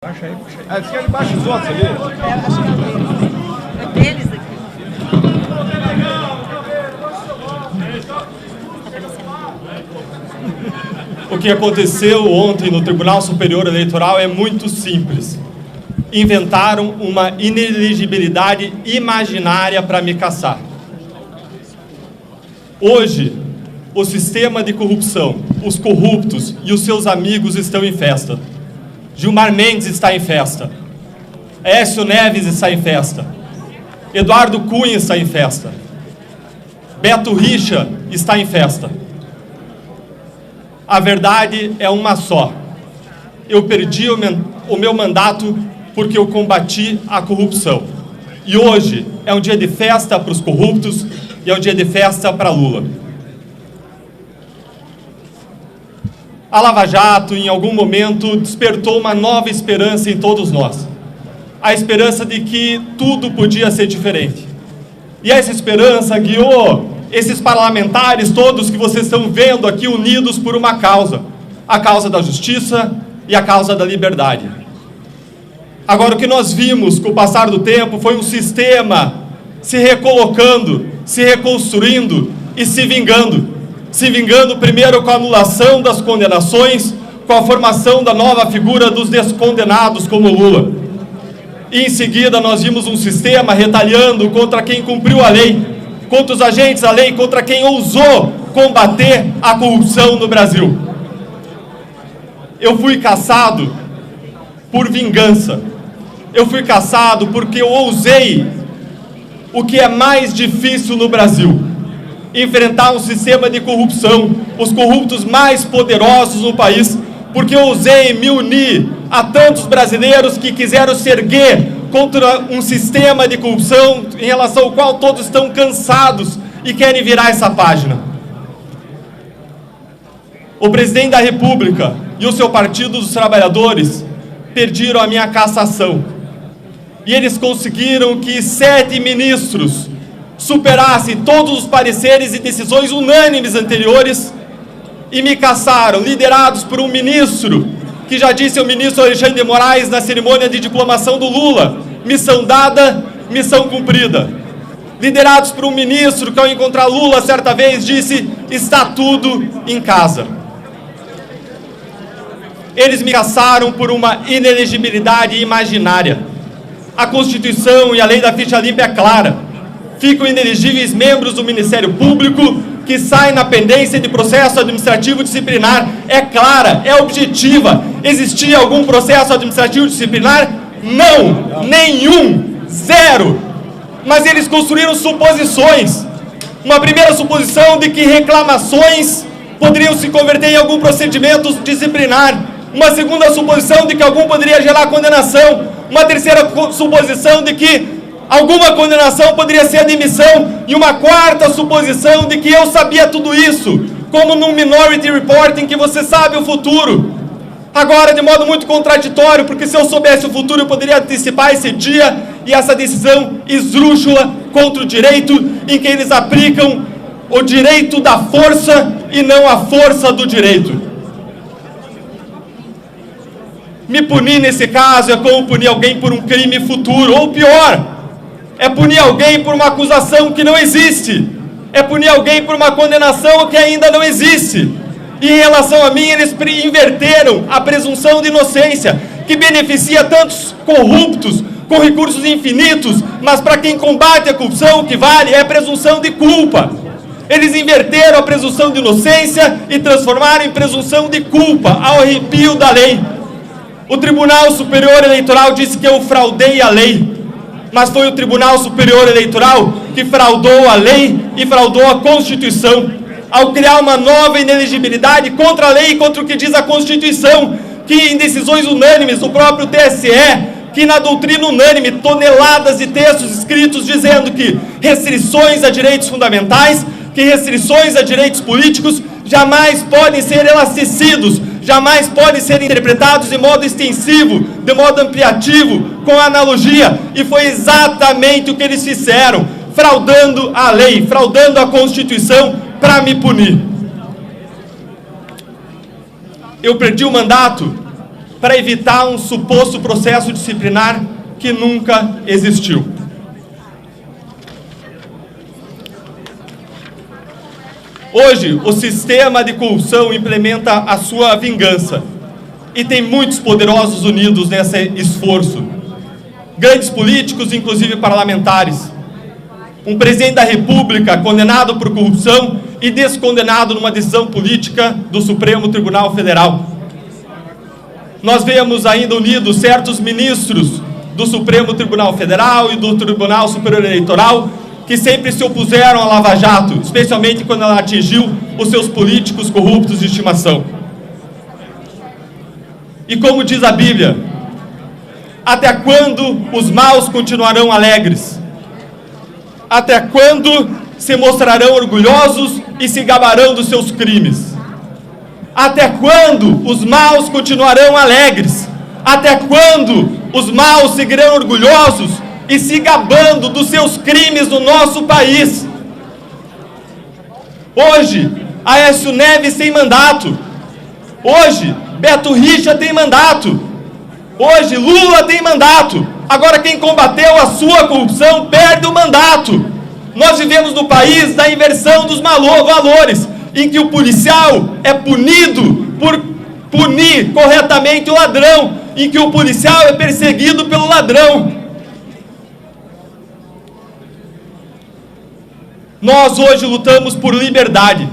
Baixa aí, baixa aí. Ah, esquerda baixa os outros ali. Acho que é deles aqui. O que aconteceu ontem no Tribunal Superior Eleitoral é muito simples. Inventaram uma inelegibilidade imaginária para me caçar. Hoje, o sistema de corrupção, os corruptos e os seus amigos estão em festa. Gilmar Mendes está em festa. Aécio Neves está em festa. Eduardo Cunha está em festa. Beto Richa está em festa. A verdade é uma só. Eu perdi o meu mandato porque eu combati a corrupção. E hoje é um dia de festa para os corruptos e é um dia de festa para Lula. A Lava Jato, em algum momento, despertou uma nova esperança em todos nós. A esperança de que tudo podia ser diferente. E essa esperança guiou esses parlamentares todos que vocês estão vendo aqui unidos por uma causa. A causa da justiça e a causa da liberdade. Agora, o que nós vimos com o passar do tempo foi um sistema se recolocando, se reconstruindo e se vingando. Se vingando primeiro com a anulação das condenações, com a formação da nova figura dos descondenados como Lula. E em seguida nós vimos um sistema retalhando contra quem cumpriu a lei, contra os agentes da lei, contra quem ousou combater a corrupção no Brasil. Eu fui caçado por vingança. Eu fui caçado porque eu ousei o que é mais difícil no Brasil: enfrentar um sistema de corrupção, os corruptos mais poderosos no país, porque eu ousei me unir a tantos brasileiros que quiseram se erguer contra um sistema de corrupção em relação ao qual todos estão cansados e querem virar essa página. O presidente da República e o seu Partido dos Trabalhadores pediram a minha cassação. E eles conseguiram que 7 ministros superassem todos os pareceres e decisões unânimes anteriores e me cassaram, liderados por um ministro que já disse ao ministro Alexandre de Moraes na cerimônia de diplomação do Lula: missão dada, missão cumprida. Liderados por um ministro que, ao encontrar Lula certa vez, disse: está tudo em casa. Eles me cassaram por uma inelegibilidade imaginária. A Constituição e a lei da ficha limpa é clara. Ficam inelegíveis membros do Ministério Público que saem na pendência de processo administrativo disciplinar. É clara, é objetiva. Existia algum processo administrativo disciplinar? Não, nenhum, zero. Mas eles construíram suposições. Uma primeira suposição de que reclamações poderiam se converter em algum procedimento disciplinar. Uma segunda suposição de que algum poderia gerar condenação. Uma terceira suposição de que alguma condenação poderia ser admissão. E uma quarta suposição de que eu sabia tudo isso, como num Minority Report em que você sabe o futuro. Agora, de modo muito contraditório, porque se eu soubesse o futuro, eu poderia antecipar esse dia e essa decisão esdrúxula contra o direito, em que eles aplicam o direito da força e não a força do direito. Me punir nesse caso é como punir alguém por um crime futuro, ou pior, é punir alguém por uma acusação que não existe, é punir alguém por uma condenação que ainda não existe. E em relação a mim, eles inverteram a presunção de inocência, que beneficia tantos corruptos com recursos infinitos, mas para quem combate a corrupção, o que vale é a presunção de culpa. Eles inverteram a presunção de inocência e transformaram em presunção de culpa, ao arrepio da lei. O Tribunal Superior Eleitoral disse que eu fraudei a lei, mas foi o Tribunal Superior Eleitoral que fraudou a lei e fraudou a Constituição, ao criar uma nova inelegibilidade contra a lei e contra o que diz a Constituição, que em decisões unânimes, o próprio TSE, que na doutrina unânime, toneladas de textos escritos dizendo que restrições a direitos fundamentais, que restrições a direitos políticos jamais podem ser elastecidos, jamais podem ser interpretados de modo extensivo, de modo ampliativo, com analogia, e foi exatamente o que eles fizeram, fraudando a lei, fraudando a Constituição para me punir. Eu perdi o mandato para evitar um suposto processo disciplinar que nunca existiu. Hoje, o sistema de corrupção implementa a sua vingança e tem muitos poderosos unidos nesse esforço. Grandes políticos, inclusive parlamentares. Um presidente da República condenado por corrupção e descondenado numa decisão política do Supremo Tribunal Federal. Nós vemos ainda unidos certos ministros do Supremo Tribunal Federal e do Tribunal Superior Eleitoral que sempre se opuseram à Lava Jato, especialmente quando ela atingiu os seus políticos corruptos de estimação. E como diz a Bíblia, até quando os maus continuarão alegres? Até quando se mostrarão orgulhosos e se gabarão dos seus crimes? Até quando os maus continuarão alegres? Até quando os maus seguirão orgulhosos e se gabando dos seus crimes no nosso país? Hoje, Aécio Neves tem mandato. Hoje, Beto Richa tem mandato. Hoje, Lula tem mandato. Agora, quem combateu a sua corrupção perde o mandato. Nós vivemos no país da inversão dos valores, em que o policial é punido por punir corretamente o ladrão, em que o policial é perseguido pelo ladrão. Nós hoje lutamos por liberdade.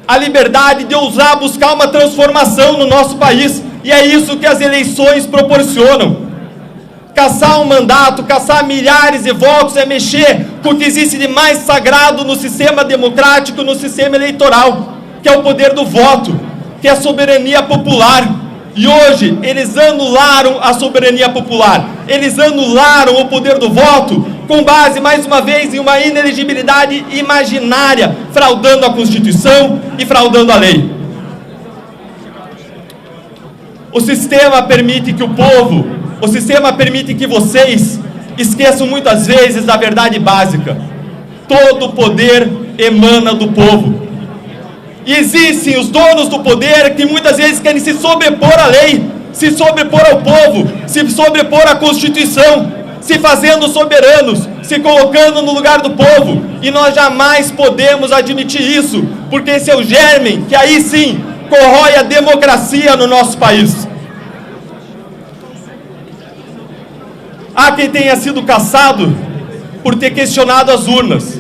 A liberdade de ousar buscar uma transformação no nosso país. E é isso que as eleições proporcionam. Caçar um mandato, caçar milhares de votos é mexer com o que existe de mais sagrado no sistema democrático, no sistema eleitoral, que é o poder do voto, que é a soberania popular. E hoje eles anularam a soberania popular. Eles anularam o poder do voto com base, mais uma vez, em uma inelegibilidade imaginária, fraudando a Constituição e fraudando a lei. O sistema permite que o sistema permite que vocês esqueçam muitas vezes da verdade básica. Todo poder emana do povo. E existem os donos do poder que muitas vezes querem se sobrepor à lei, se sobrepor ao povo, se sobrepor à Constituição, se fazendo soberanos, se colocando no lugar do povo. E nós jamais podemos admitir isso, porque esse é o germe que aí sim corrói a democracia no nosso país. Há quem tenha sido caçado por ter questionado as urnas.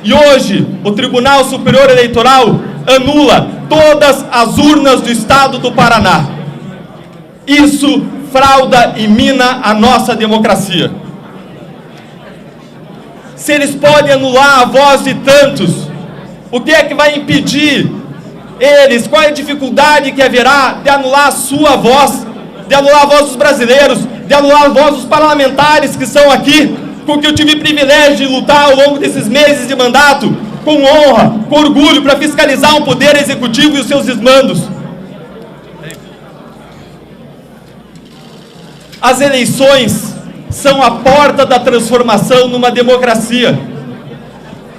E hoje, o Tribunal Superior Eleitoral anula todas as urnas do estado do Paraná. Isso frauda e mina a nossa democracia. Se eles podem anular a voz de tantos, o que é que vai impedir eles? Qual é a dificuldade que haverá de anular a sua voz, de anular a voz dos brasileiros, de anular a voz dos parlamentares que estão aqui, com que eu tive o privilégio de lutar ao longo desses meses de mandato, com honra, com orgulho, para fiscalizar o poder executivo e os seus desmandos. As eleições são a porta da transformação numa democracia.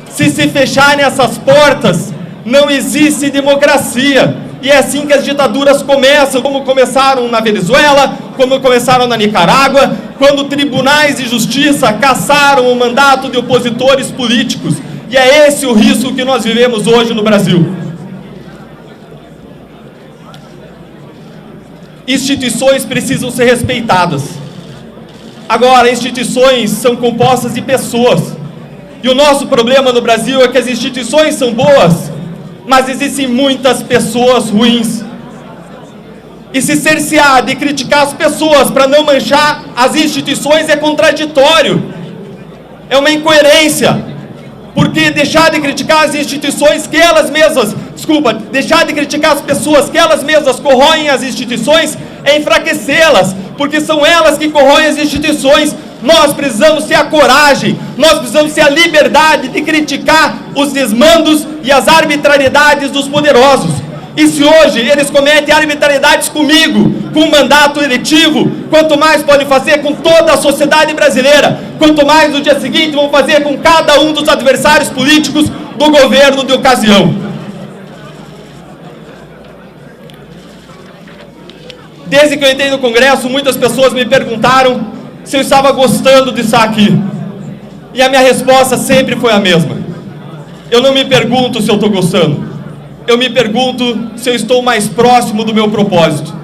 Se fecharem essas portas, não existe democracia. E é assim que as ditaduras começam, como começaram na Venezuela, como começaram na Nicarágua, quando tribunais de justiça cassaram o mandato de opositores políticos. E é esse o risco que nós vivemos hoje no Brasil. Instituições precisam ser respeitadas. Agora, instituições são compostas de pessoas. E o nosso problema no Brasil é que as instituições são boas, mas existem muitas pessoas ruins. E se cercear de criticar as pessoas para não manchar as instituições é contraditório. É uma incoerência. Porque deixar de criticar as instituições que elas mesmas, deixar de criticar as pessoas que elas mesmas corroem as instituições é enfraquecê-las, porque são elas que corroem as instituições. Nós precisamos ter a coragem, nós precisamos ter a liberdade de criticar os desmandos e as arbitrariedades dos poderosos. E se hoje eles cometem arbitrariedades comigo, com um mandato eletivo, quanto mais podem fazer com toda a sociedade brasileira, quanto mais no dia seguinte vão fazer com cada um dos adversários políticos do governo de ocasião. Desde que eu entrei no Congresso, muitas pessoas me perguntaram se eu estava gostando de estar aqui. E a minha resposta sempre foi a mesma. Eu não me pergunto se eu estou gostando. Eu me pergunto se eu estou mais próximo do meu propósito.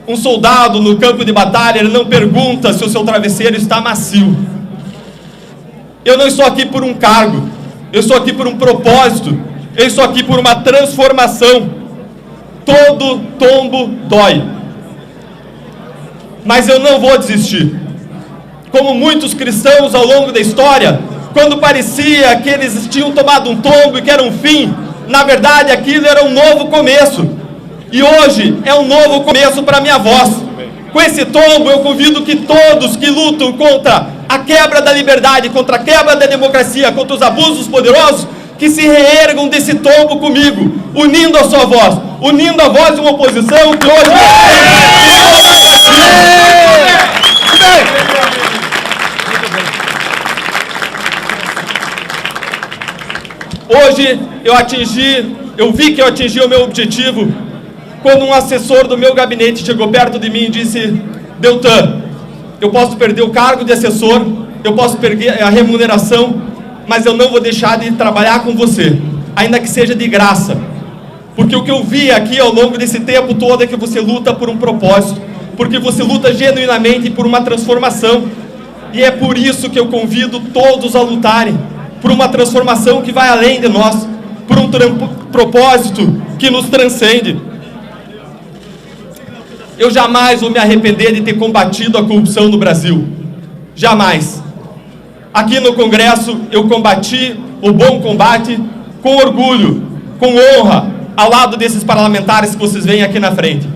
Um soldado no campo de batalha, ele não pergunta se o seu travesseiro está macio. Eu não estou aqui por um cargo. Eu estou aqui por um propósito. Eu estou aqui por uma transformação. Todo tombo dói. Mas eu não vou desistir. Como muitos cristãos ao longo da história, quando parecia que eles tinham tomado um tombo e que era um fim, na verdade aquilo era um novo começo. E hoje é um novo começo para a minha voz. Com esse tombo eu convido que todos que lutam contra a quebra da liberdade, contra a quebra da democracia, contra os abusos poderosos, que se reergam desse tombo comigo, unindo a sua voz, unindo a voz de uma oposição que hoje... Hoje eu vi que eu atingi o meu objetivo quando um assessor do meu gabinete chegou perto de mim e disse: Deltan, eu posso perder o cargo de assessor, eu posso perder a remuneração, mas eu não vou deixar de trabalhar com você, ainda que seja de graça. Porque o que eu vi aqui ao longo desse tempo todo é que você luta por um propósito, porque você luta genuinamente por uma transformação. E é por isso que eu convido todos a lutarem por uma transformação que vai além de nós, por um propósito que nos transcende. Eu jamais vou me arrepender de ter combatido a corrupção no Brasil. Jamais. Aqui no Congresso eu combati o bom combate com orgulho, com honra, ao lado desses parlamentares que vocês veem aqui na frente.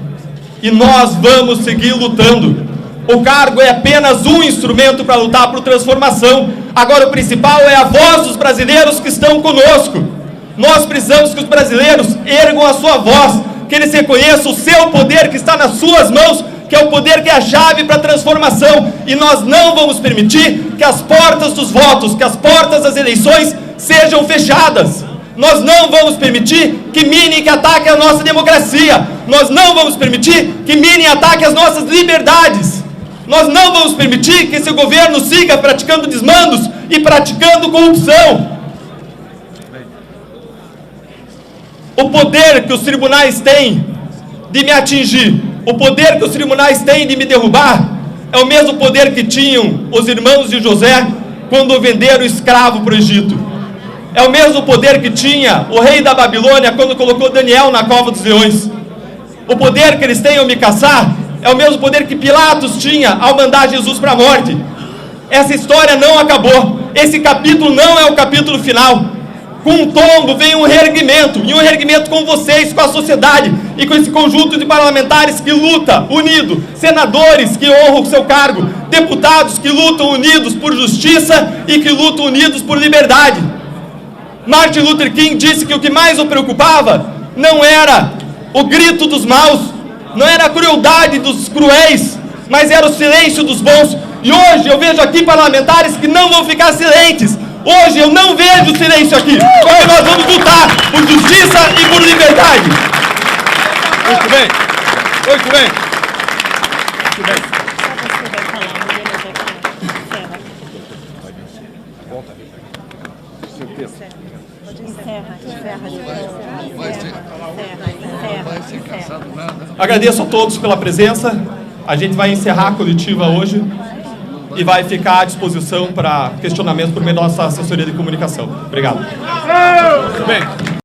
E nós vamos seguir lutando. O cargo é apenas um instrumento para lutar por transformação. Agora o principal é a voz dos brasileiros que estão conosco. Nós precisamos que os brasileiros ergam a sua voz, que eles reconheçam o seu poder que está nas suas mãos, que é o poder que é a chave para a transformação. E nós não vamos permitir que as portas dos votos, que as portas das eleições sejam fechadas. Nós não vamos permitir que minem, que ataquem a nossa democracia. Nós não vamos permitir que minem e ataquem as nossas liberdades. Nós não vamos permitir que esse governo siga praticando desmandos e praticando corrupção. O poder que os tribunais têm de me atingir, o poder que os tribunais têm de me derrubar, é o mesmo poder que tinham os irmãos de José quando venderam o escravo para o Egito. É o mesmo poder que tinha o rei da Babilônia quando colocou Daniel na cova dos leões. O poder que eles têm ao me caçar é o mesmo poder que Pilatos tinha ao mandar Jesus para a morte. Essa história não acabou. Esse capítulo não é o capítulo final. Com um tombo vem um reerguimento, e um reerguimento com vocês, com a sociedade, e com esse conjunto de parlamentares que luta unido, senadores que honram o seu cargo, deputados que lutam unidos por justiça e que lutam unidos por liberdade. Martin Luther King disse que o que mais o preocupava não era o grito dos maus, não era a crueldade dos cruéis, mas era o silêncio dos bons. E hoje eu vejo aqui parlamentares que não vão ficar silentes. Hoje eu não vejo silêncio aqui, porque nós vamos lutar por justiça e por liberdade. Muito bem, muito bem. Muito bem. Agradeço a todos pela presença. A gente vai encerrar a coletiva hoje e vai ficar à disposição para questionamentos por meio da nossa assessoria de comunicação. Obrigado. Muito bem.